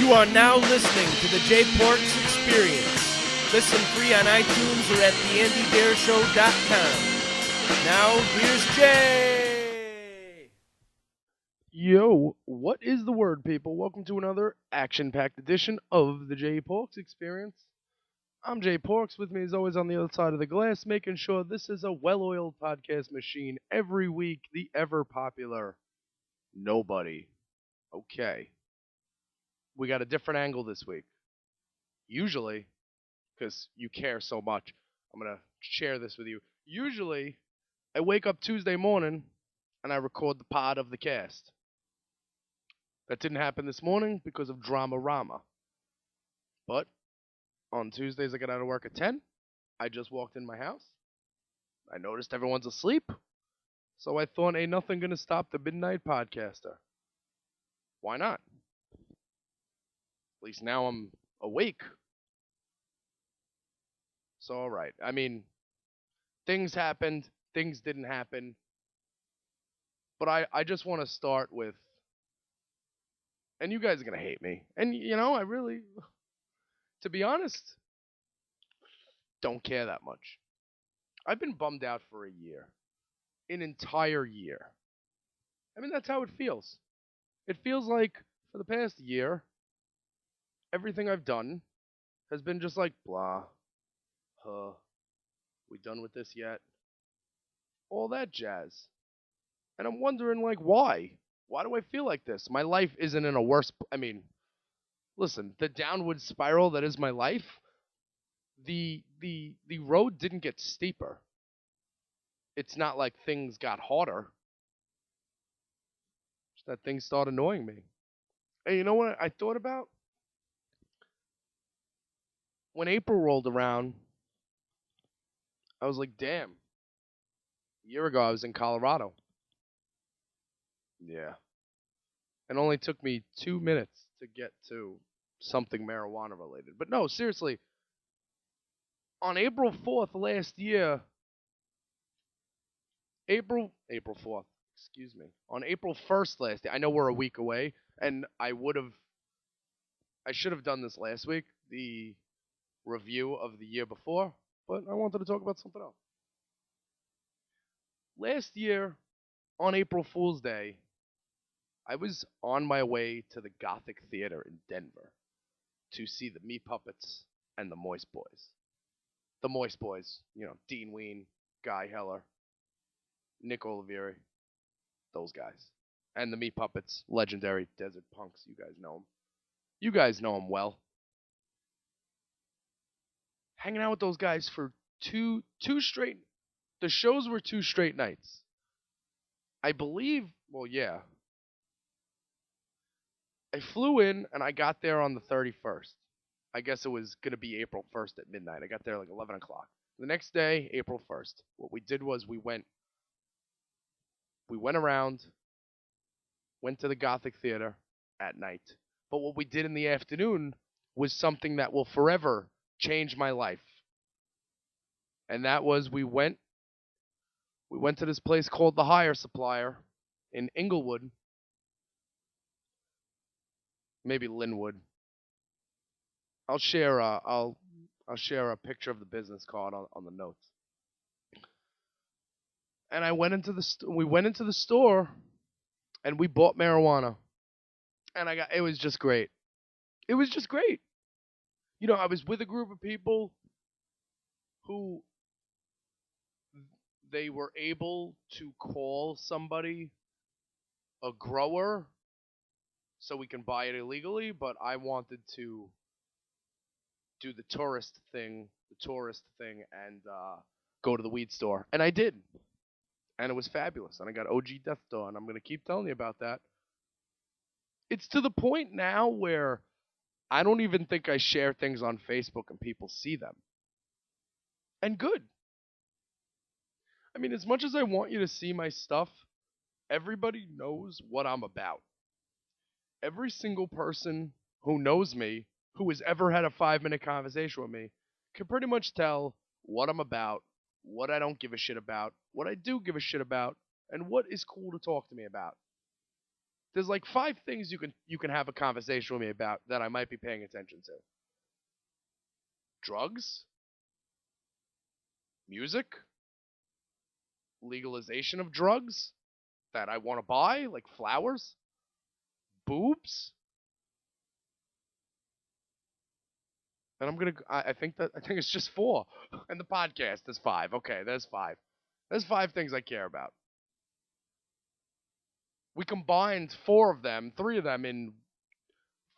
You are now listening to the Jay Porks Experience. Listen free on iTunes or at theandydareshow.com. Now, here's Jay. Yo, what is the word, people? Welcome to another action-packed edition of the Jay Porks Experience. I'm Jay Porks. With me, as always, on the other side of the glass, making sure this is a well-oiled podcast machine every week. The ever-popular Nobody. Okay. We got a different angle this week. Usually, because you care so much, I'm going to share this with you. Usually, I wake up Tuesday morning and I record the pod of the cast. That didn't happen this morning because of drama-rama. But on Tuesdays, I get out of work at 10. I just walked in my house. I noticed everyone's asleep. So I thought, ain't nothing going to stop the midnight podcaster. Why not? At least now I'm awake. So, alright. I mean, things happened. Things didn't happen. But I just want to start with, and you guys are going to hate me. And, you know, I really, to be honest, don't care that much. I've been bummed out for a year. An entire year. I mean, that's how it feels. It feels like, for the past year, everything I've done has been just like, blah, we done with this yet? All that jazz. And I'm wondering, like, why? Why do I feel like this? My life isn't in a worse... I mean, listen, the downward spiral that is my life, the road didn't get steeper. It's not like things got harder. Just that things started annoying me. And you know what I thought about? When April rolled around, I was like, damn. A year ago, I was in Colorado. Yeah. It only took me 2 minutes to get to something marijuana related. But no, seriously. On April 4th last year, April 4th, excuse me. On April 1st last year, I know we're a week away, and I should have done this last week, the review of the year before, but I wanted to talk about something else. Last year, on April Fool's Day, I was on my way to the Gothic Theater in Denver to see the Meat Puppets and the Moist Boys. The Moist Boys, you know, Dean Ween, Guy Heller, Nick Olivieri, those guys. And the Meat Puppets, legendary Desert Punks, you guys know them. You guys know them well. Hanging out with those guys for two straight... The shows were 2 straight nights. I believe... Well, yeah. I flew in, and I got there on the 31st. I guess it was going to be April 1st at midnight. I got there like 11 o'clock. The next day, April 1st, what we did was we went around, went to the Gothic Theater at night. But what we did in the afternoon was something that will forever change my life. And that was we went to this place called the Hire Supplier in Inglewood. Maybe Linwood. I'll share a picture of the business card on the notes. And we went into the store and we bought marijuana. And it was just great. It was just great. You know, I was with a group of people who they were able to call somebody a grower so we can buy it illegally, but I wanted to do the tourist thing and go to the weed store. And I did. And it was fabulous. And I got OG Death Door, and I'm going to keep telling you about that. It's to the point now where I don't even think I share things on Facebook and people see them. And good. I mean, as much as I want you to see my stuff, everybody knows what I'm about. Every single person who knows me, who has ever had a 5-minute conversation with me, can pretty much tell what I'm about, what I don't give a shit about, what I do give a shit about, and what is cool to talk to me about. There's like 5 things you can have a conversation with me about that I might be paying attention to. Drugs, music, legalization of drugs that I want to buy, like flowers, boobs, and I think it's just 4, and the podcast is 5. Okay, there's 5. There's 5 things I care about. We combined 4 of them, 3 of them in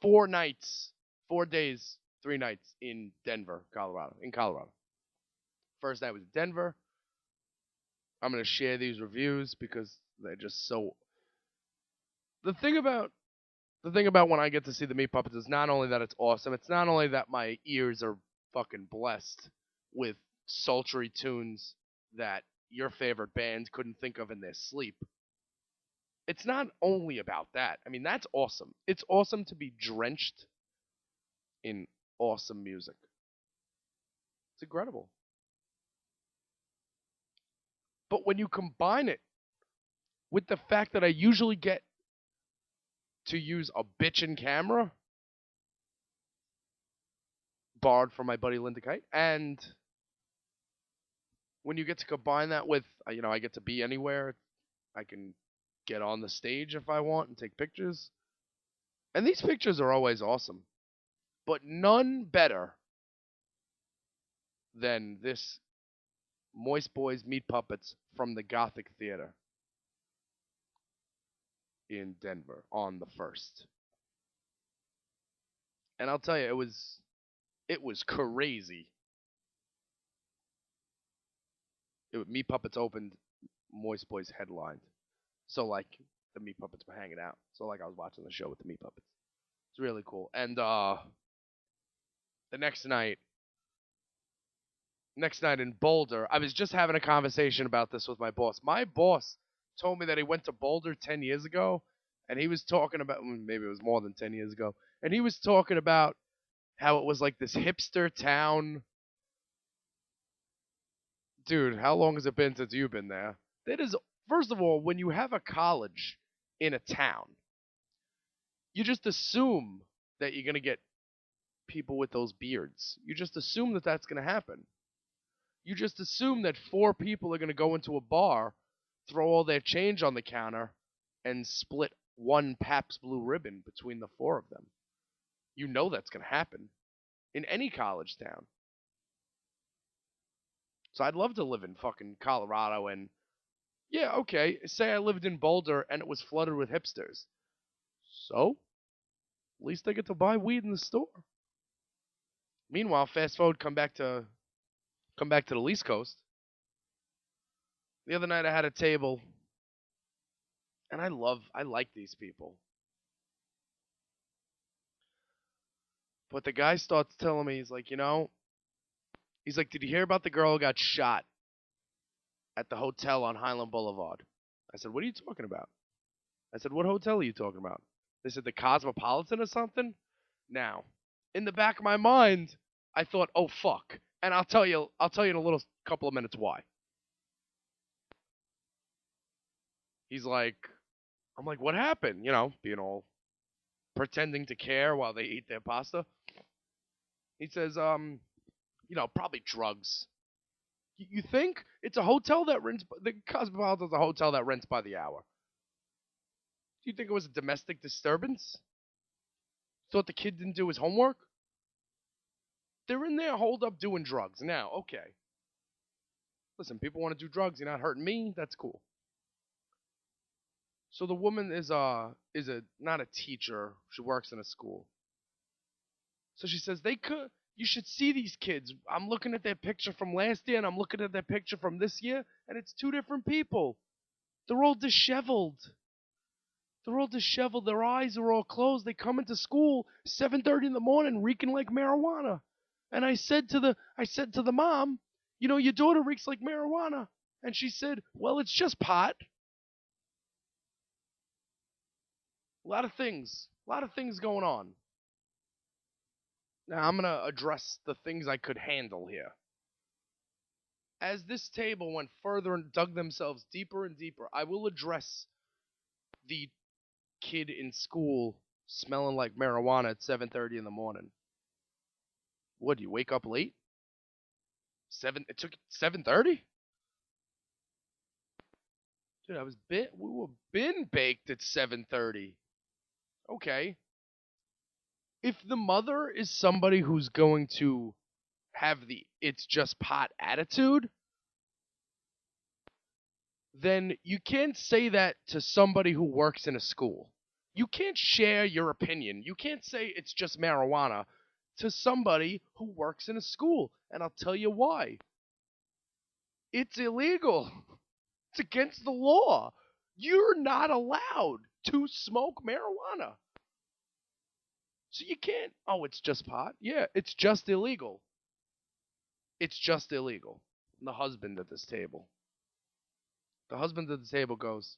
4 nights, 4 days, 3 nights in Denver, Colorado. In Colorado. First night was Denver. I'm gonna share these reviews because they're just so. The thing about when I get to see the Meat Puppets is not only that it's awesome, it's not only that my ears are fucking blessed with sultry tunes that your favorite band couldn't think of in their sleep. It's not only about that. I mean, that's awesome. It's awesome to be drenched in awesome music. It's incredible. But when you combine it with the fact that I usually get to use a bitchin' camera borrowed from my buddy Linda Kite, and when you get to combine that with, I get to be anywhere. I can get on the stage if I want and take pictures. And these pictures are always awesome. But none better than this Moist Boys Meat Puppets from the Gothic Theater in Denver on the 1st. And I'll tell you, it was crazy. Meat Puppets opened, Moist Boys headlined. So like the Meat Puppets were hanging out. So like I was watching the show with the Meat Puppets. It's really cool. And the next night in Boulder, I was just having a conversation about this with my boss. My boss told me that he went to Boulder 10 years ago, and he was talking about, maybe it was more than 10 years ago, and he was talking about how it was like this hipster town. Dude, how long has it been since you've been there? That is, first of all, when you have a college in a town, you just assume that you're going to get people with those beards. You just assume that that's going to happen. You just assume that 4 people are going to go into a bar, throw all their change on the counter, and split one Pabst Blue Ribbon between the 4 of them. You know that's going to happen in any college town. So I'd love to live in fucking Colorado and, yeah, okay, say I lived in Boulder and it was flooded with hipsters. So, at least I get to buy weed in the store. Meanwhile, fast forward, come back to the East Coast. The other night I had a table, and I like these people. But the guy starts telling me, he's like, did you hear about the girl who got shot at the hotel on Highland Boulevard? I said, what are you talking about? I said, what hotel are you talking about? They said the Cosmopolitan or something? Now, in the back of my mind, I thought, oh fuck. And I'll tell you in a little couple of minutes why. I'm like, what happened? Being all pretending to care while they eat their pasta. He says, probably drugs. You think? It's a hotel that rents, the Cosmopolitan's a hotel that rents by the hour. Do you think it was a domestic disturbance? Thought the kid didn't do his homework? They're in there holed up doing drugs. Now, okay. Listen, people want to do drugs. You're not hurting me. That's cool. So the woman is not a teacher. She works in a school. So she says you should see these kids. I'm looking at their picture from last year and I'm looking at their picture from this year, and it's 2 different people. They're all disheveled. Their eyes are all closed. They come into school 7:30 in the morning reeking like marijuana. And I said to the mom, your daughter reeks like marijuana. And she said, well, it's just pot. A lot of things going on. Now, I'm going to address the things I could handle here. As this table went further and dug themselves deeper and deeper, I will address the kid in school smelling like marijuana at 7:30 in the morning. What, do you wake up late? It took 7:30? Dude, we were been baked at 7:30. Okay. If the mother is somebody who's going to have the it's just pot attitude, then you can't say that to somebody who works in a school. You can't share your opinion. You can't say it's just marijuana to somebody who works in a school. And I'll tell you why. It's illegal. It's against the law. You're not allowed to smoke marijuana. So you can't, oh, it's just pot? Yeah, it's just illegal. It's just illegal. And the husband at this table. The husband at the table goes,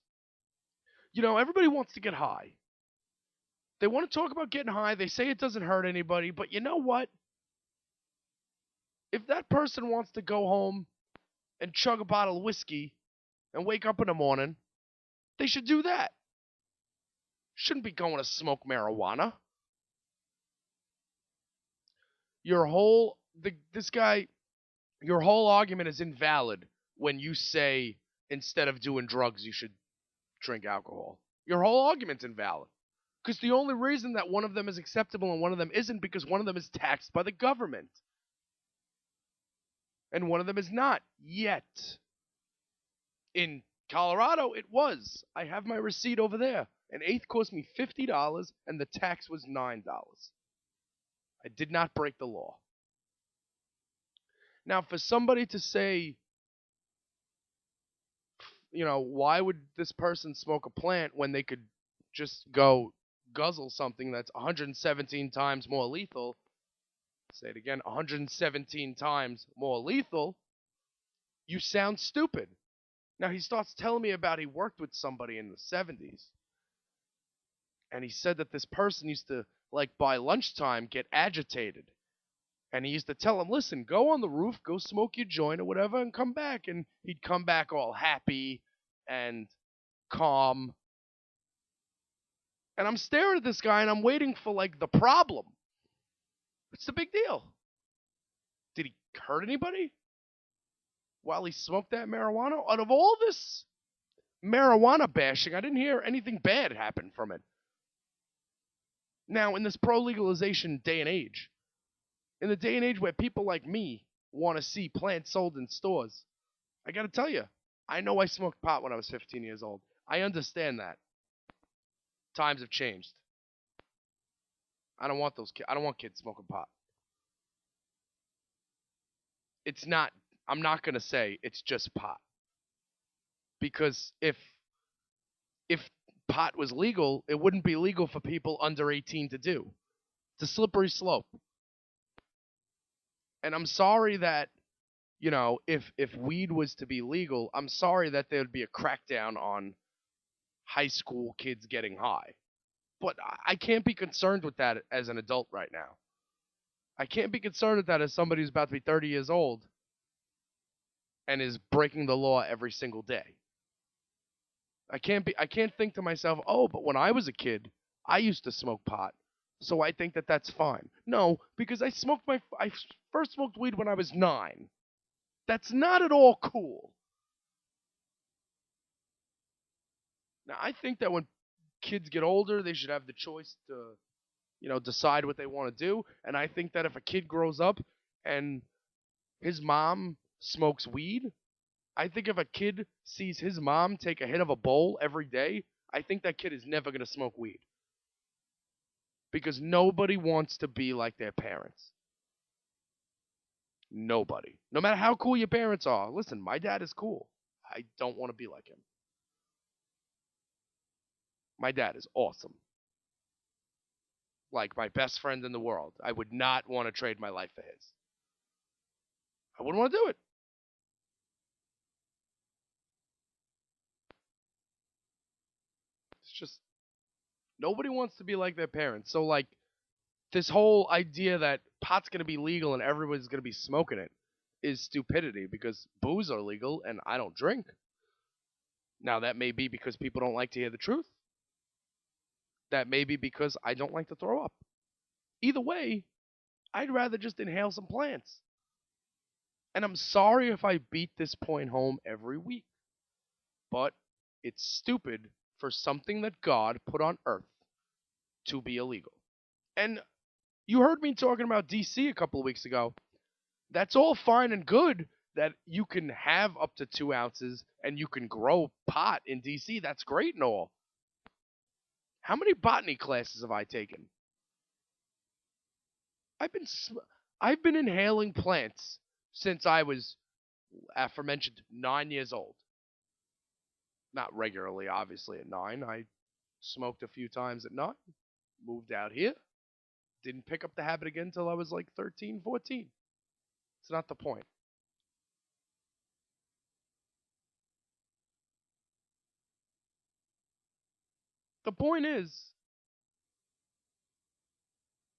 everybody wants to get high. They want to talk about getting high. They say it doesn't hurt anybody. But you know what? If that person wants to go home and chug a bottle of whiskey and wake up in the morning, they should do that. Shouldn't be going to smoke marijuana. Your whole argument is invalid when you say instead of doing drugs you should drink alcohol. Your whole argument's invalid. Because the only reason that one of them is acceptable and one of them isn't because one of them is taxed by the government. And one of them is not yet. In Colorado, it was. I have my receipt over there. An eighth cost me $50 and the tax was $9. I did not break the law. Now, for somebody to say, why would this person smoke a plant when they could just go guzzle something that's 117 times more lethal? Say it again, 117 times more lethal. You sound stupid. Now, he starts telling me about he worked with somebody in the 70s. And he said that this person used to, by lunchtime, get agitated. And he used to tell him, listen, go on the roof, go smoke your joint or whatever, and come back. And he'd come back all happy and calm. And I'm staring at this guy, and I'm waiting for, the problem. What's the big deal? Did he hurt anybody while he smoked that marijuana? Out of all this marijuana bashing, I didn't hear anything bad happen from it. Now, in this pro-legalization day and age, in the day and age where people like me want to see plants sold in stores, I got to tell you, I know I smoked pot when I was 15 years old. I understand that. Times have changed. I don't want those kids. I don't want kids smoking pot. I'm not going to say it's just pot. Because if pot was legal, it wouldn't be legal for people under 18 to do. It's a slippery slope. And I'm sorry that, if weed was to be legal, I'm sorry that there would be a crackdown on high school kids getting high. But I can't be concerned with that as an adult right now. I can't be concerned with that as somebody who's about to be 30 years old and is breaking the law every single day. I can't think to myself, oh, but when I was a kid, I used to smoke pot, so I think that that's fine. No, because I first smoked weed when I was 9. That's not at all cool. Now, I think that when kids get older, they should have the choice to, decide what they want to do. And I think that if a kid grows up and his mom smokes weed, I think if a kid sees his mom take a hit of a bowl every day, I think that kid is never going to smoke weed. Because nobody wants to be like their parents. Nobody. No matter how cool your parents are. Listen, my dad is cool. I don't want to be like him. My dad is awesome. Like my best friend in the world. I would not want to trade my life for his. I wouldn't want to do it. It's just, nobody wants to be like their parents. So, this whole idea that pot's going to be legal and everybody's going to be smoking it is stupidity because booze are legal and I don't drink. Now, that may be because people don't like to hear the truth. that may be because I don't like to throw up. Either way, I'd rather just inhale some plants. And I'm sorry if I beat this point home every week, but it's stupid for something that God put on earth to be illegal. And you heard me talking about DC a couple of weeks ago. That's all fine and good that you can have up to 2 ounces and you can grow pot in DC. That's great and all. How many botany classes have I taken? I've been I've been inhaling plants since I was aforementioned 9 years old. Not regularly, obviously, at 9. I smoked a few times at 9, moved out here, didn't pick up the habit again until I was like 13, 14. It's not the point. The point is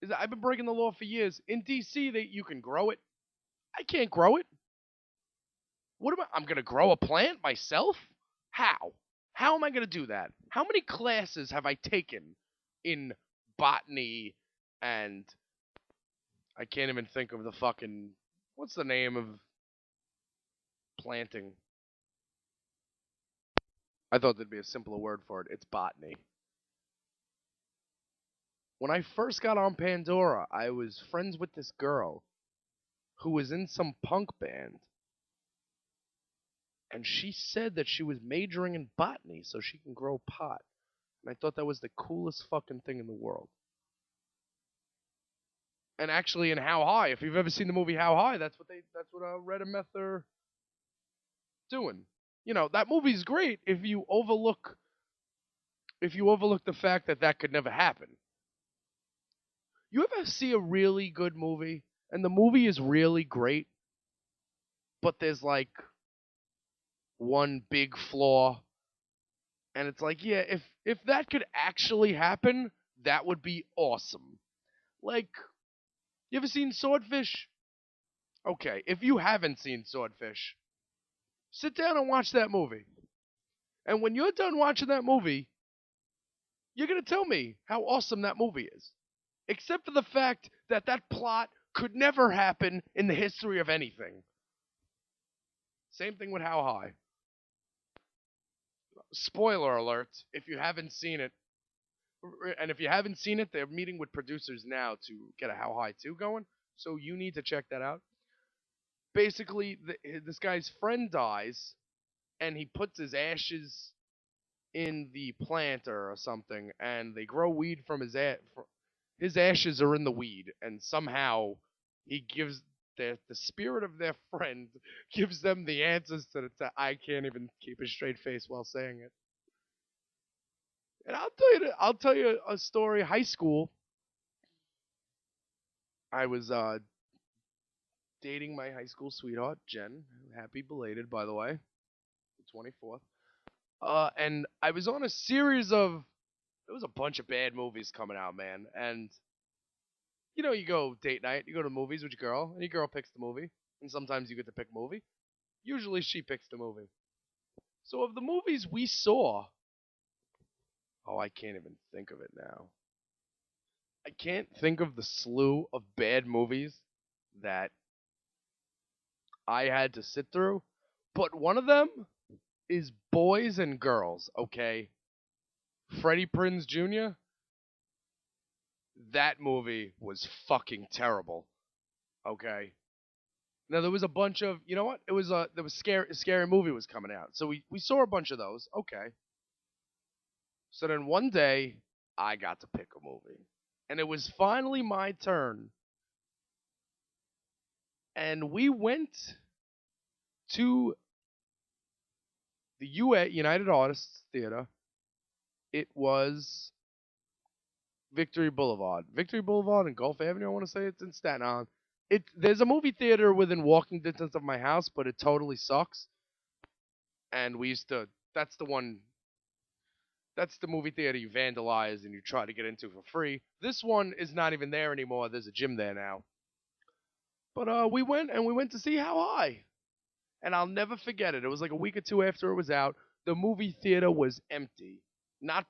that I've been breaking the law for years. In DC, you can grow it. I can't grow it. What am I? I'm gonna grow a plant myself? How? How am I gonna do that? How many classes have I taken in botany and I can't even think of the fucking what's the name of planting? I thought there'd be a simpler word for it. It's botany. When I first got on Pandora, I was friends with this girl who was in some punk band, and she said that she was majoring in botany so she can grow pot. And I thought that was the coolest fucking thing in the world. And actually, in How High, if you've ever seen the movie How High, that's what Red and Meth are doing. You know, that movie's great if you overlook the fact that that could never happen. You ever see a really good movie and the movie is really great, but there's like one big flaw and it's like, yeah, if that could actually happen, that would be awesome. Like, you ever seen Swordfish? Okay, if you haven't seen Swordfish, sit down and watch that movie. And when you're done watching that movie, you're going to tell me how awesome that movie is. Except for the fact that that plot could never happen in the history of anything. Same thing with How High. Spoiler alert, if you haven't seen it, and if you haven't seen it, they're meeting with producers now to get a How High 2 going, so you need to check that out. Basically, this guy's friend dies, and he puts his ashes in the planter or something, and they grow weed from his ashes are in the weed, and somehow he gives the spirit of their friend gives them the answers to I can't even keep a straight face while saying it. And I'll tell you a story. High school, I was dating my high school sweetheart Jen. Happy belated, by the way, the 24th. And I was on a series of there was a bunch of bad movies coming out, man. And you know, you go date night, you go to movies with your girl, and your girl picks the movie. And sometimes you get to pick a movie. Usually she picks the movie. So of the movies we saw, oh, I can't even think of it now. I can't think of the slew of bad movies that I had to sit through. But one of them is Boys and Girls, okay? Freddie Prinze Jr., that movie was fucking terrible, okay? Now there was a bunch of, you know what? It was there was a scary movie was coming out, so we saw a bunch of those. Okay. So then one day I got to pick a movie, and it was finally my turn, and we went to the United Artists Theater. It was Victory Boulevard and Gulf Avenue. I want to say it's in Staten Island. There's a movie theater within walking distance of my house, but it totally sucks. And we used to. That's the one. That's the movie theater you vandalize and you try to get into for free. This one is not even there anymore. There's a gym there now. But we went to see How High, and I'll never forget it. It was like a week or two after it was out. The movie theater was empty, not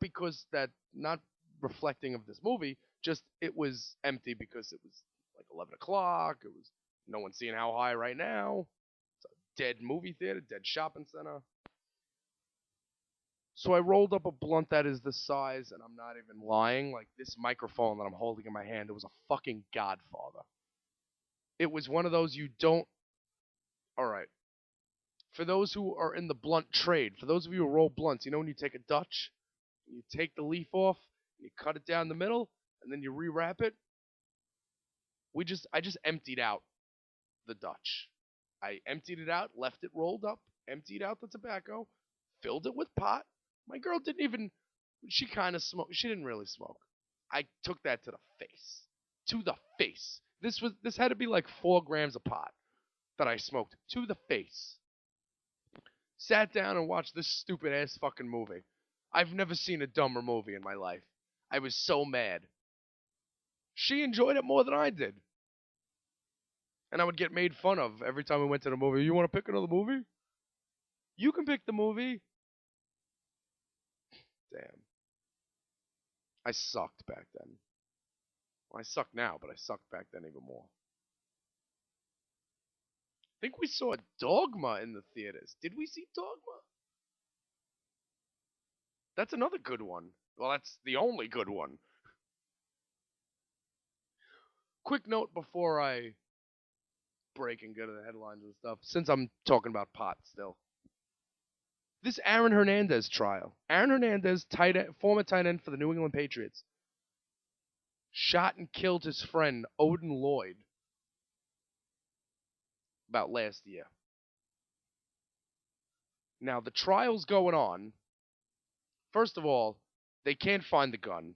reflecting of this movie. Just it was empty because it was like 11 o'clock. It was no one seeing How High right now. It's a dead movie theater, dead shopping center. So I rolled up a blunt that is the size, and I'm not even lying, like this microphone that I'm holding in my hand, it was a fucking Godfather. It was one of those you don't. Alright. For those who are in the blunt trade, for those of you who roll blunts, you know when you take a Dutch, you take the leaf off, and you cut it down the middle, and then you rewrap it? I just emptied out the Dutch. I emptied it out, left it rolled up, emptied out the tobacco, filled it with pot. My girl didn't even, she kind of smoked. She didn't really smoke. I took that to the face. To the face. This had to be like 4 grams of pot that I smoked. To the face. Sat down and watched this stupid ass fucking movie. I've never seen a dumber movie in my life. I was so mad. She enjoyed it more than I did. And I would get made fun of every time we went to the movie. You want to pick another movie? You can pick the movie. Damn. I sucked back then. Well, I suck now, but I sucked back then even more. I think we saw Dogma in the theaters. Did we see Dogma? That's another good one. Well, that's the only good one. Quick note before I break and go to the headlines and stuff, since I'm talking about pot still. This Aaron Hernandez trial. Aaron Hernandez, former tight end for the New England Patriots, shot and killed his friend Odin Lloyd about last year. Now, the trial's going on. First of all, they can't find the gun.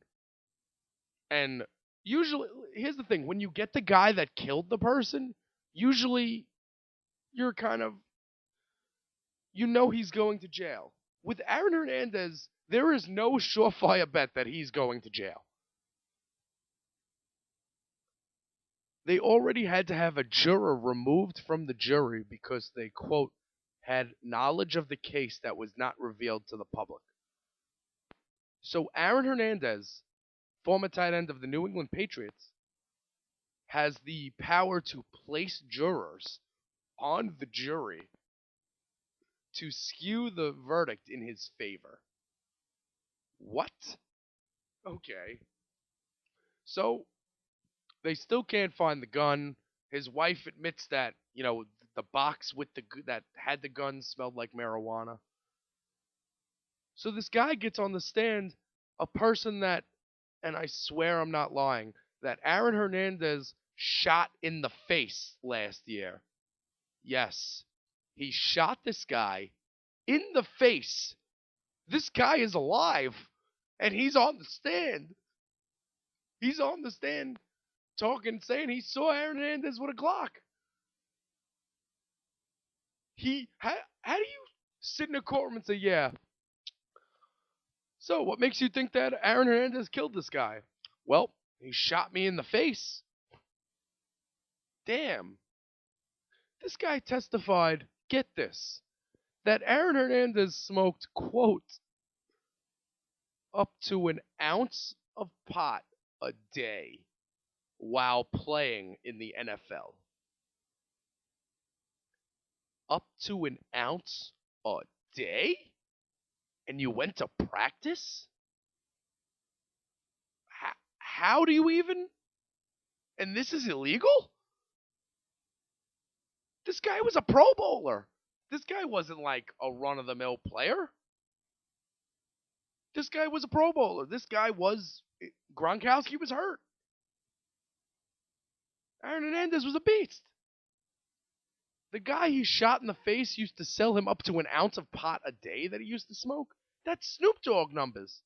And usually, here's the thing, when you get the guy that killed the person, usually you're kind of, you know he's going to jail. With Aaron Hernandez, there is no surefire bet that he's going to jail. They already had to have a juror removed from the jury because they, quote, had knowledge of the case that was not revealed to the public. So Aaron Hernandez, former tight end of the New England Patriots, has the power to place jurors on the jury to skew the verdict in his favor. What? Okay. So they still can't find the gun. His wife admits that, the box with that had the gun smelled like marijuana. So this guy gets on the stand, a person that, and I swear I'm not lying, that Aaron Hernandez shot in the face last year. Yes, he shot this guy in the face. This guy is alive, and he's on the stand. He's on the stand talking, saying he saw Aaron Hernandez with a Glock. How do you sit in a courtroom and say, yeah, so what makes you think that Aaron Hernandez killed this guy? Well, he shot me in the face. Damn. This guy testified, get this, that Aaron Hernandez smoked, quote, up to an ounce of pot a day while playing in the NFL. Up to an ounce a day? And you went to practice? How do you even? And this is illegal? This guy was a Pro Bowler. This guy wasn't like a run-of-the-mill player. This guy was a Pro Bowler. This guy was... Gronkowski was hurt. Aaron Hernandez was a beast. The guy he shot in the face used to sell him up to an ounce of pot a day that he used to smoke. That's Snoop Dogg numbers.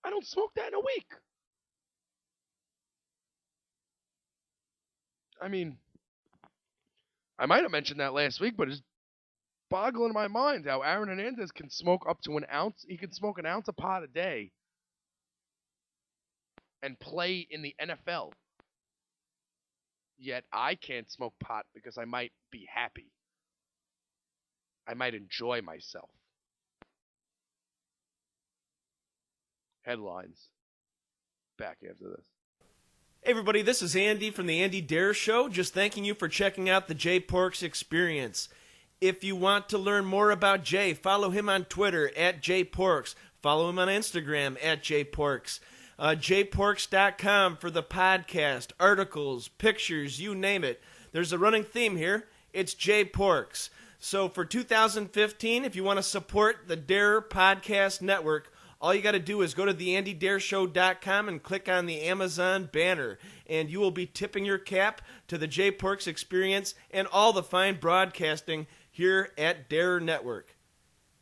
I don't smoke that in a week. I mean, I might have mentioned that last week, but it's boggling my mind how Aaron Hernandez can smoke up to an ounce. He can smoke an ounce of pot a day and play in the NFL. Yet I can't smoke pot because I might be happy. I might enjoy myself. Headlines. Back after this. Hey everybody, this is Andy from the Andy Dare Show, just thanking you for checking out the Jay Porks Experience. If you want to learn more about Jay, follow him on Twitter at JayPorks. Follow him on Instagram at JayPorks. JayPorks.com for the podcast, articles, pictures, you name it. There's a running theme here. It's Jay Porks. So for 2015, if you want to support the Dare Podcast Network, all you got to do is go to theandydareshow.com and click on the Amazon banner, and you will be tipping your cap to the Jay Porks Experience and all the fine broadcasting here at Dare Network.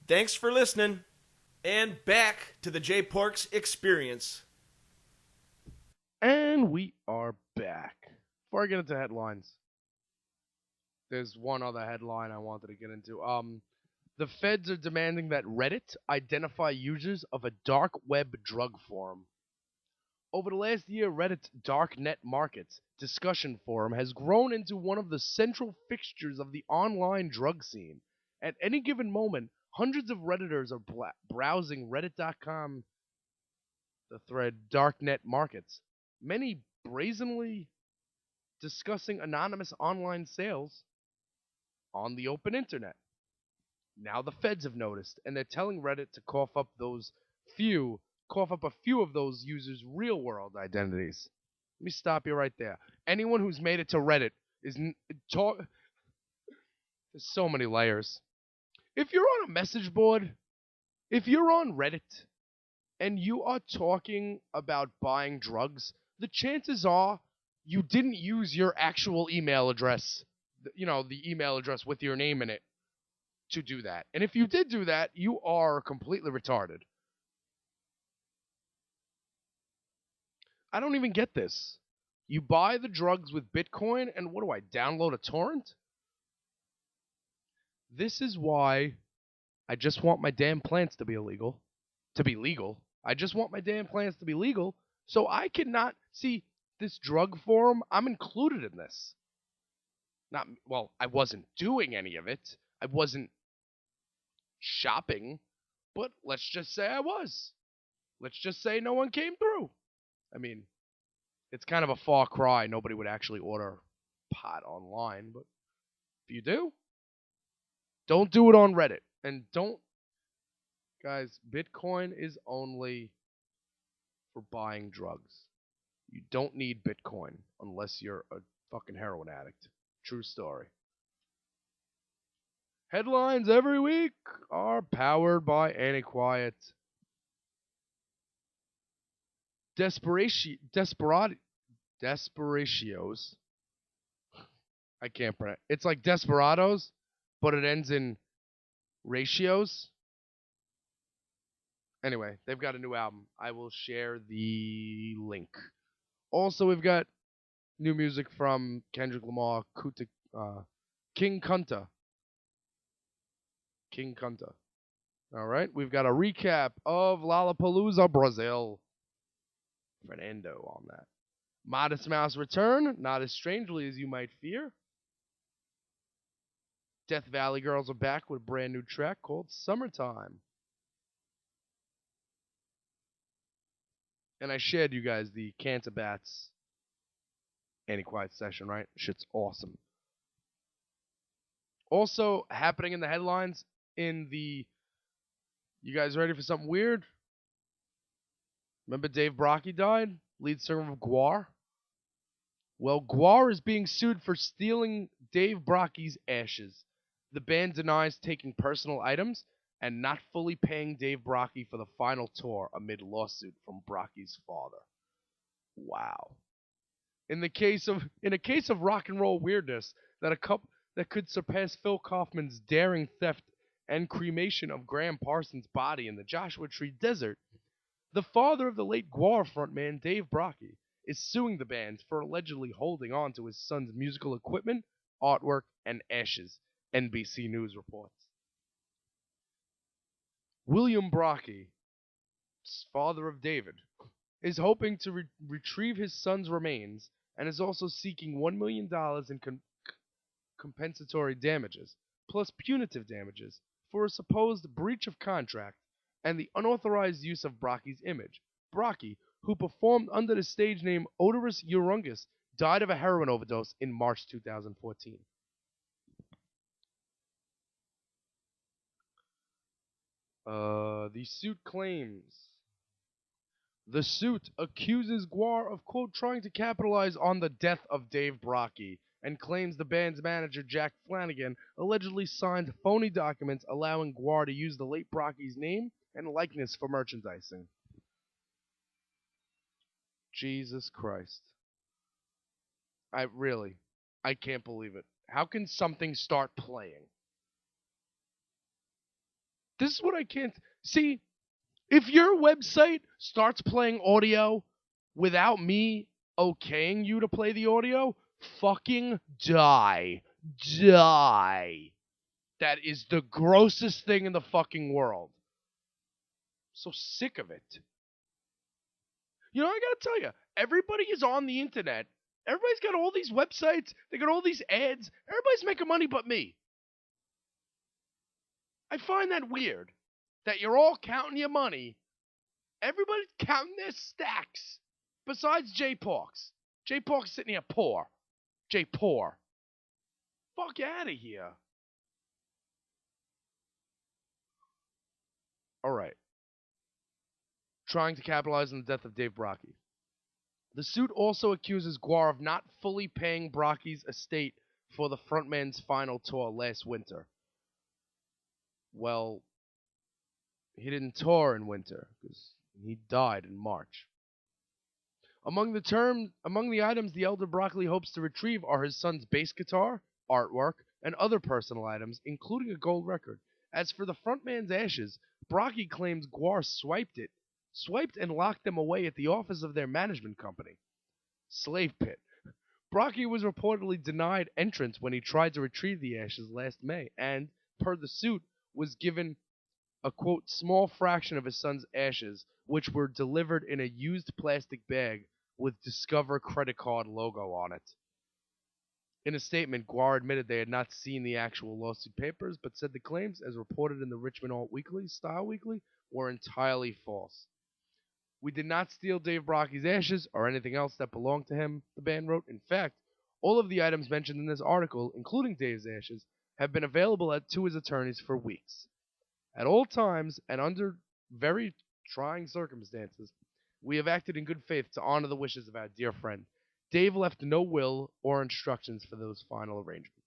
Thanks for listening, and back to the Jay Porks Experience. And we are back. Before I get into headlines, there's one other headline I wanted to get into. The feds are demanding that Reddit identify users of a dark web drug forum. Over the last year, Reddit's Darknet Markets discussion forum has grown into one of the central fixtures of the online drug scene. At any given moment, hundreds of Redditors are browsing Reddit.com, the thread Darknet Markets, many brazenly discussing anonymous online sales on the open internet. Now the feds have noticed, and they're telling Reddit to cough up a few of those users' real-world identities. Let me stop you right there. Anyone who's made it to Reddit there's so many layers. If you're on a message board, if you're on Reddit, and you are talking about buying drugs, the chances are you didn't use your actual email address, the email address with your name in it, to do that. And if you did do that, you are completely retarded. I don't even get this. You buy the drugs with Bitcoin, and what do I download a torrent? This is why I just want my damn plants to be illegal. To be legal. I just want my damn plants to be legal, so I cannot see this drug forum. I'm included in this. I wasn't doing any of it. I wasn't shopping, but let's just say I was. Let's just say no one came through. I mean, it's kind of a far cry. Nobody would actually order pot online, but if you do, don't do it on Reddit. And guys, Bitcoin is only for buying drugs. You don't need Bitcoin unless you're a fucking heroin addict. True story. Headlines every week are powered by Antiquiet. Desperacios. I can't pronounce. It's like Desperados, but it ends in ratios. Anyway, they've got a new album. I will share the link. Also, we've got new music from Kendrick Lamar, King Kunta. King Kunta. All right, we've got a recap of Lollapalooza, Brazil. Fernando on that. Modest Mouse return, not as strangely as you might fear. Death Valley Girls are back with a brand new track called Summertime. And I shared you guys the Cantabats Anti-Quiet session, right? Shit's awesome. Also happening in the headlines you guys ready for something weird? Remember Dave Brockie died? Lead singer of Gwar? Well, Gwar is being sued for stealing Dave Brockie's ashes. The band denies taking personal items and not fully paying Dave Brockie for the final tour amid lawsuit from Brockie's father. Wow. In a case of rock and roll weirdness that could surpass Phil Kaufman's daring theft and cremation of Graham Parsons' body in the Joshua Tree Desert, the father of the late Gwar frontman Dave Brockie is suing the band for allegedly holding on to his son's musical equipment, artwork, and ashes, NBC News reports. William Brockie, father of David, is hoping to retrieve his son's remains and is also seeking $1 million in compensatory damages, plus punitive damages, for a supposed breach of contract and the unauthorized use of Brockie's image, Brocky, who performed under the stage name Odorous Urungus, died of a heroin overdose in March 2014. The suit claims. The suit accuses Guar of, quote, trying to capitalize on the death of Dave Brocky and claims the band's manager, Jack Flanagan, allegedly signed phony documents allowing Guar to use the late Brocky's name and likeness for merchandising. Jesus Christ. I can't believe it. How can something start playing? This is what I can't see. If your website starts playing audio without me okaying you to play the audio, fucking die. Die. That is the grossest thing in the fucking world. So sick of it. You know, I gotta tell you, everybody is on the internet. Everybody's got all these websites. They got all these ads. Everybody's making money but me. I find that weird. That you're all counting your money. Everybody's counting their stacks. Besides Jay Parks. Jay Parks sitting here poor. Jay poor. Fuck out of here. Alright. Trying to capitalize on the death of Dave Brocky. The suit also accuses Guar of not fully paying Brocky's estate for the frontman's final tour last winter. Well, he didn't tour in winter because he died in March. Among the items the elder Broccoli hopes to retrieve are his son's bass guitar, artwork, and other personal items, including a gold record. As for the frontman's ashes, Brocky claims Guar swiped and locked them away at the office of their management company, Slave Pit. Brocky was reportedly denied entrance when he tried to retrieve the ashes last May, and, per the suit, was given a, quote, small fraction of his son's ashes, which were delivered in a used plastic bag with Discover credit card logo on it. In a statement, Guar admitted they had not seen the actual lawsuit papers, but said the claims, as reported in the Richmond Alt Weekly, Style Weekly, were entirely false. We did not steal Dave Brocky's ashes or anything else that belonged to him, the band wrote. In fact, all of the items mentioned in this article, including Dave's ashes, have been available to his attorneys for weeks. At all times, and under very trying circumstances, we have acted in good faith to honor the wishes of our dear friend. Dave left no will or instructions for those final arrangements.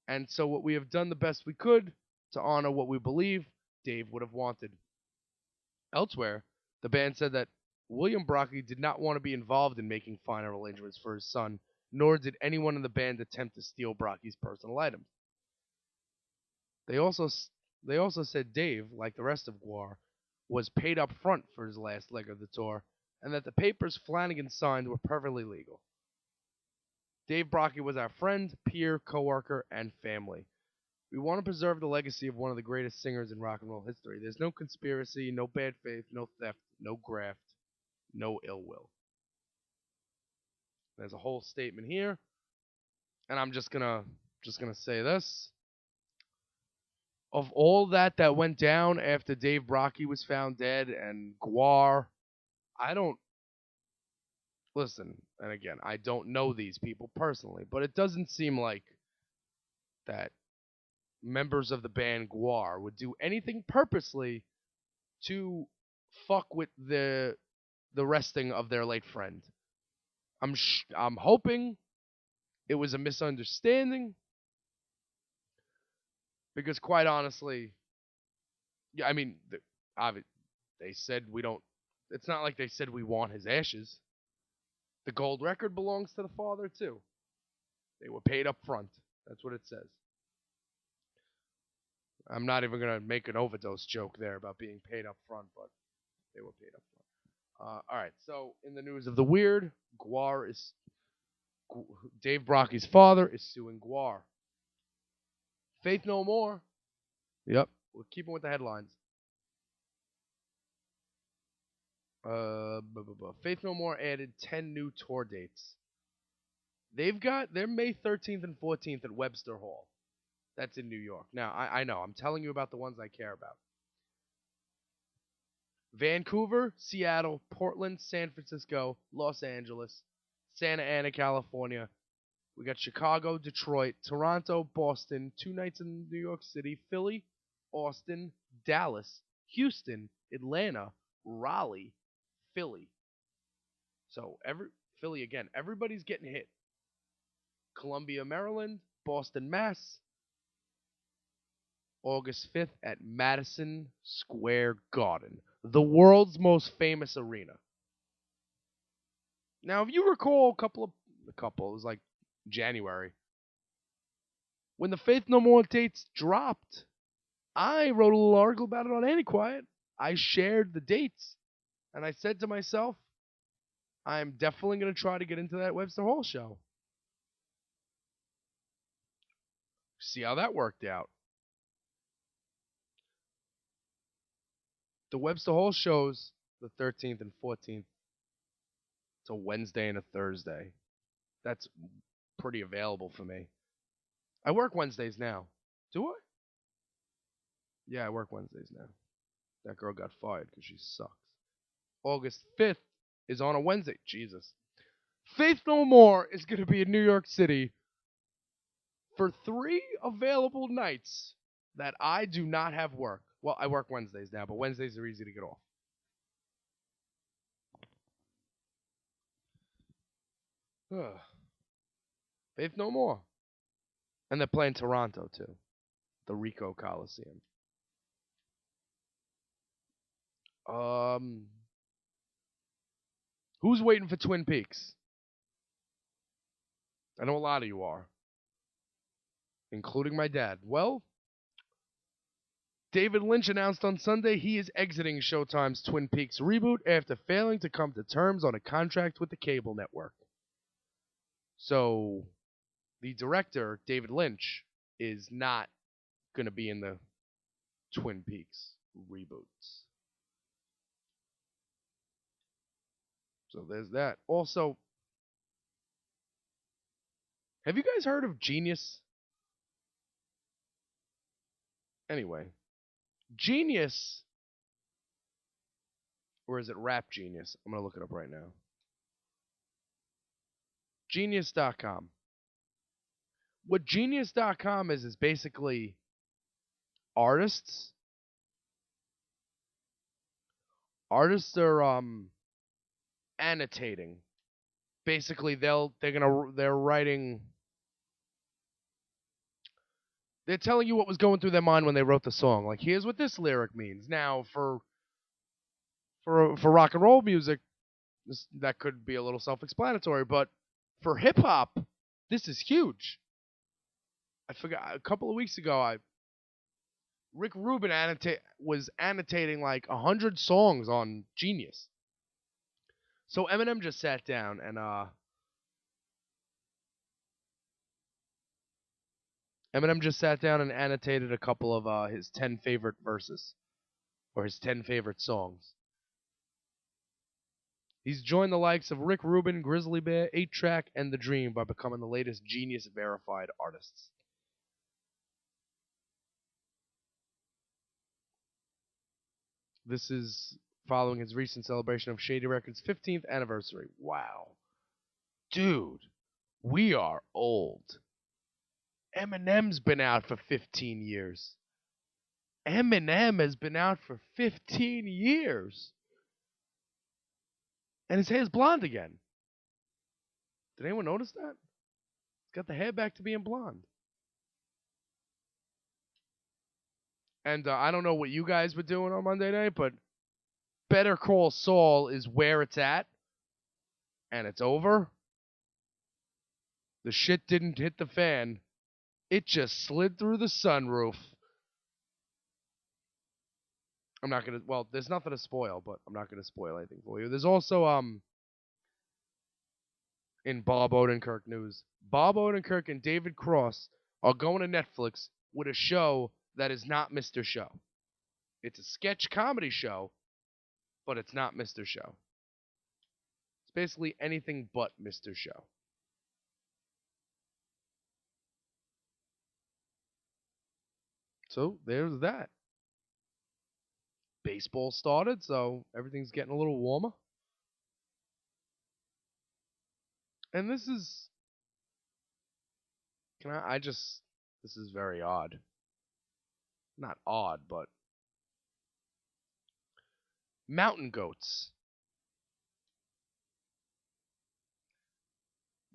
And so what we have done the best we could to honor what we believe Dave would have wanted. Elsewhere, the band said that William Brocky did not want to be involved in making final arrangements for his son, nor did anyone in the band attempt to steal Brocky's personal items. They also said Dave, like the rest of Guar, was paid up front for his last leg of the tour, and that the papers Flanagan signed were perfectly legal. Dave Brocky was our friend, peer, coworker, and family. We want to preserve the legacy of one of the greatest singers in rock and roll history. There's no conspiracy, no bad faith, no theft, no graft, no ill will. There's a whole statement here, and I'm just gonna say this. Of all that went down after Dave Brocky was found dead and Guar, I don't listen, and again, I don't know these people personally, but it doesn't seem like that members of the band Guar would do anything purposely to fuck with the resting of their late friend. I'm hoping it was a misunderstanding, because quite honestly, yeah, I mean, they said we don't. It's not like they said we want his ashes. The gold record belongs to the father too. They were paid up front. That's what it says. I'm not even gonna make an overdose joke there about being paid up front, but they were paid up front. All right. So in the news of the weird, Dave Brocky's father is suing Guar. Faith No More. Yep. We're keeping with the headlines. Faith No More added 10 new tour dates. They're May 13th and 14th at Webster Hall. That's in New York. Now, I know, I'm telling you about the ones I care about. Vancouver, Seattle, Portland, San Francisco, Los Angeles, Santa Ana, California. We got Chicago, Detroit, Toronto, Boston, 2 nights in New York City, Philly, Austin, Dallas, Houston, Atlanta, Raleigh, Philly. So Philly again, everybody's getting hit. Columbia, Maryland, Boston, Mass, August 5th at Madison Square Garden, the world's most famous arena. Now, if you recall it was like January, when the Faith No More dates dropped, I wrote a little article about it on Antiquiet. I shared the dates, and I said to myself, I'm definitely going to try to get into that Webster Hall show. See how that worked out. The Webster Hall shows the 13th and 14th. It's a Wednesday and a Thursday. That's pretty available for me. I work Wednesdays now. Do I? Yeah, I work Wednesdays now. That girl got fired because she sucks. August 5th is on a Wednesday. Jesus. Faith No More is going to be in New York City for 3 available nights that I do not have work. Well, I work Wednesdays now, but Wednesdays are easy to get off. Faith No More. And they're playing Toronto, too. The Ricoh Coliseum. Who's waiting for Twin Peaks? I know a lot of you are, including my dad. Well, David Lynch announced on Sunday he is exiting Showtime's Twin Peaks reboot after failing to come to terms on a contract with the cable network. So, the director, David Lynch, is not going to be in the Twin Peaks reboots. So there's that. Also, have you guys heard of Genius? Anyway, Genius, or is it Rap Genius? I'm going to look it up right now. Genius.com. What Genius.com is basically artists. Artists are annotating. Basically, they're writing. They're telling you what was going through their mind when they wrote the song. Like, here's what this lyric means. Now, for rock and roll music, that could be a little self-explanatory, but for hip hop, this is huge. I forgot a couple of weeks ago, Rick Rubin was annotating like 100 songs on Genius. So Eminem just sat down and annotated a couple of his 10 favorite verses or his 10 favorite songs. He's joined the likes of Rick Rubin, Grizzly Bear, 8-Track, and The Dream by becoming the latest Genius verified artists. This is following his recent celebration of Shady Records' 15th anniversary. Wow. Dude, we are old. Eminem's been out for 15 years. Eminem has been out for 15 years. And his hair's blonde again. Did anyone notice that? He's got the hair back to being blonde. And I don't know what you guys were doing on Monday night, but Better Call Saul is where it's at. And it's over. The shit didn't hit the fan. It just slid through the sunroof. I'm not going to, well, there's nothing to spoil, but I'm not going to spoil anything for you. There's also, in Bob Odenkirk news, Bob Odenkirk and David Cross are going to Netflix with a show that is not Mr. Show. It's a sketch comedy show, but it's not Mr. Show. It's basically anything but Mr. Show. So there's that. baseball started, so everything's getting a little warmer. And this is, this is very odd. Not odd, but mountain goats.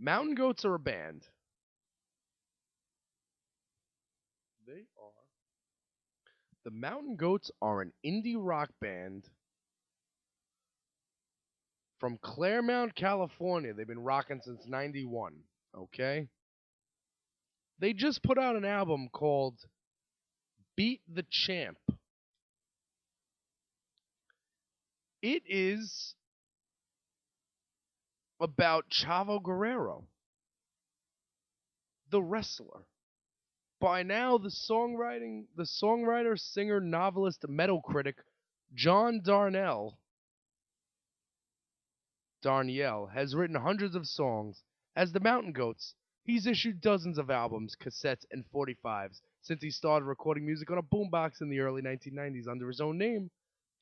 Mountain goats are a band. They are. The Mountain Goats are an indie rock band from Claremont, California. They've been rocking since 91. Okay? They just put out an album called Beat the Champ. It is about Chavo Guerrero, the wrestler. By now, the songwriter, singer, novelist, metal critic John Darnielle has written hundreds of songs. As the Mountain Goats, he's issued dozens of albums, cassettes, and 45s since he started recording music on a boombox in the early 1990s under his own name.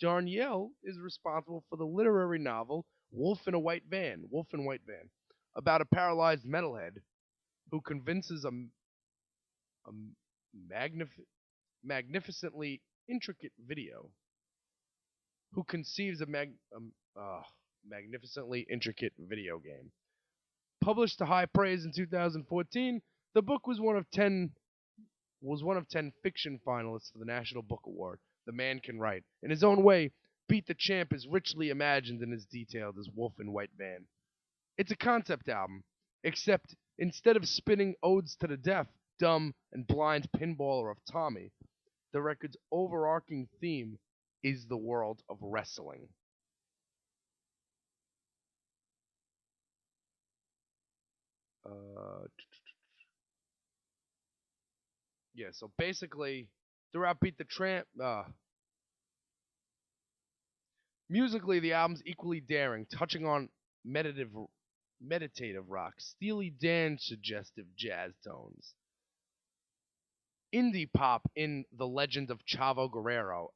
Darnielle is responsible for the literary novel Wolf in White Van, about a paralyzed metalhead who convinces a magnificently intricate video, who conceives a magnificently intricate video game. Published to high praise in 2014, the book was one of 10 fiction finalists for the National Book Award. The Man Can Write. In his own way, Beat the Champ is richly imagined and as detailed as Wolf in White Van. It's a concept album, except instead of spinning odes to the deaf, dumb, and blind pinballer of Tommy, the record's overarching theme is the world of wrestling. Yeah, so basically, throughout Beat the Champ, musically, the album's equally daring, touching on meditative rock, Steely Dan suggestive jazz tones, indie pop in The Legend of Chavo Guerrero,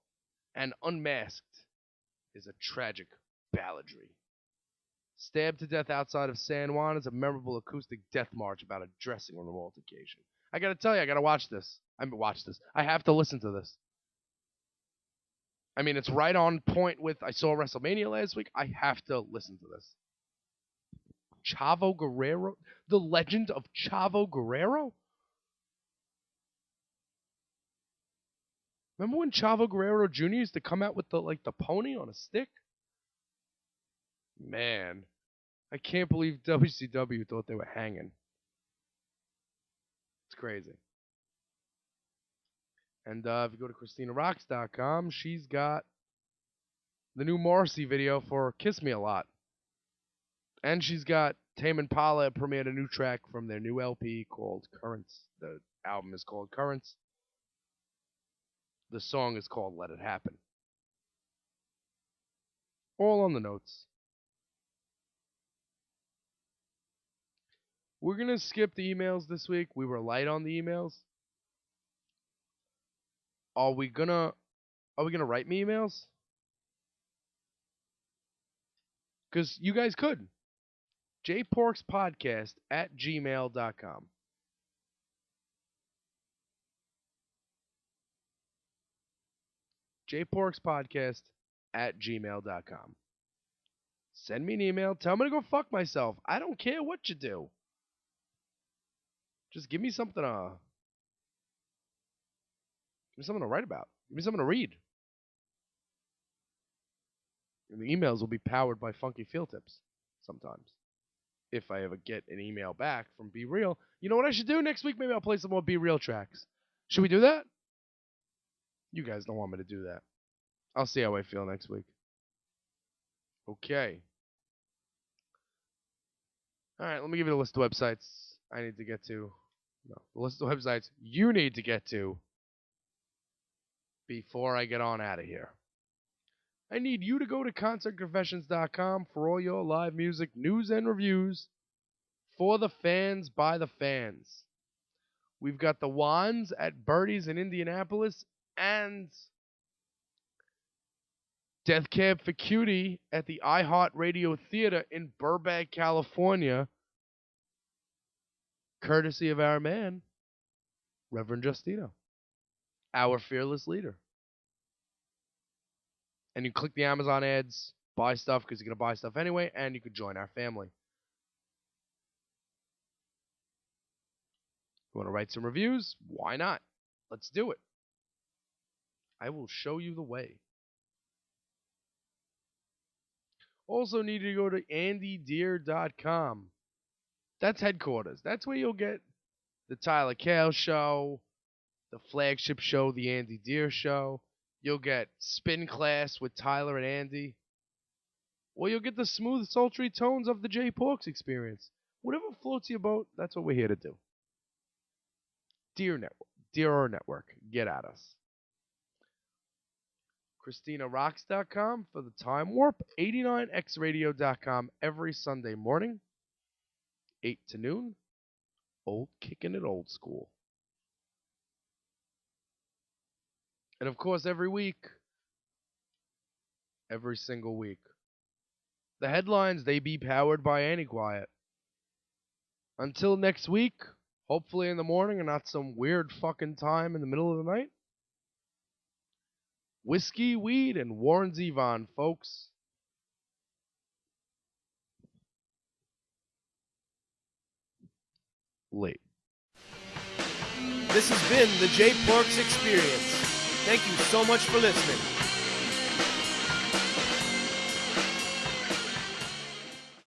and Unmasked is a tragic balladry. Stabbed to death outside of San Juan is a memorable acoustic death march about a dressing room altercation. I gotta tell you, I gotta watch this. I have to listen to this. I mean, it's right on point with I saw WrestleMania last week. I have to listen to this. Chavo Guerrero? The Legend of Chavo Guerrero? Remember when Chavo Guerrero Jr. used to come out with the pony on a stick? Man, I can't believe WCW thought they were hanging. It's crazy. And if you go to ChristinaRocks.com, she's got the new Morrissey video for Kiss Me a Lot. And she's got Tame Impala premiered a new track from their new LP called Currents. The album is called Currents. The song is called Let It Happen. All on the notes. We're going to skip the emails this week. We were light on the emails. Are we gonna write me emails? Because you guys could. jporkspodcast@gmail.com. jporkspodcast@gmail.com. Send me an email. Tell me to go fuck myself. I don't care what you do. Just give me something to write about. Give me something to read. And the emails will be powered by funky field tips sometimes. If I ever get an email back from Be Real. You know what I should do next week? Maybe I'll play some more Be Real tracks. Should we do that? You guys don't want me to do that. I'll see how I feel next week. Okay. Alright, let me give you the list of websites I need to get to. No, the list of websites you need to get to before I get on out of here. I need you to go to concertconfessions.com for all your live music news and reviews for the fans by the fans. We've got the Wands at Birdie's in Indianapolis and Death Cab for Cutie at the iHeartRadio Theater in Burbank, California, courtesy of our man, Reverend Justino, our fearless leader. And you click the Amazon ads, buy stuff because you're going to buy stuff anyway, and you could join our family. You want to write some reviews? Why not? Let's do it. I will show you the way. Also need to go to andydeer.com. That's headquarters. That's where you'll get the Tyler Cale Show, the flagship show, the Andy Deer Show. You'll get Spin Class with Tyler and Andy. Or you'll get the smooth, sultry tones of the J Porks Experience. Whatever floats your boat, that's what we're here to do. Deer Network. Deer Network. Get at us. ChristinaRocks.com for the Time Warp. 89xradio.com every Sunday morning. 8 to noon. Kicking it old school. And of course, every week. Every single week. The headlines, they be powered by Antiquiet. Until next week, hopefully in the morning and not some weird fucking time in the middle of the night. Whiskey, weed, and Warren Zevon, folks. Late. This has been the J Porks Experience. Thank you so much for listening.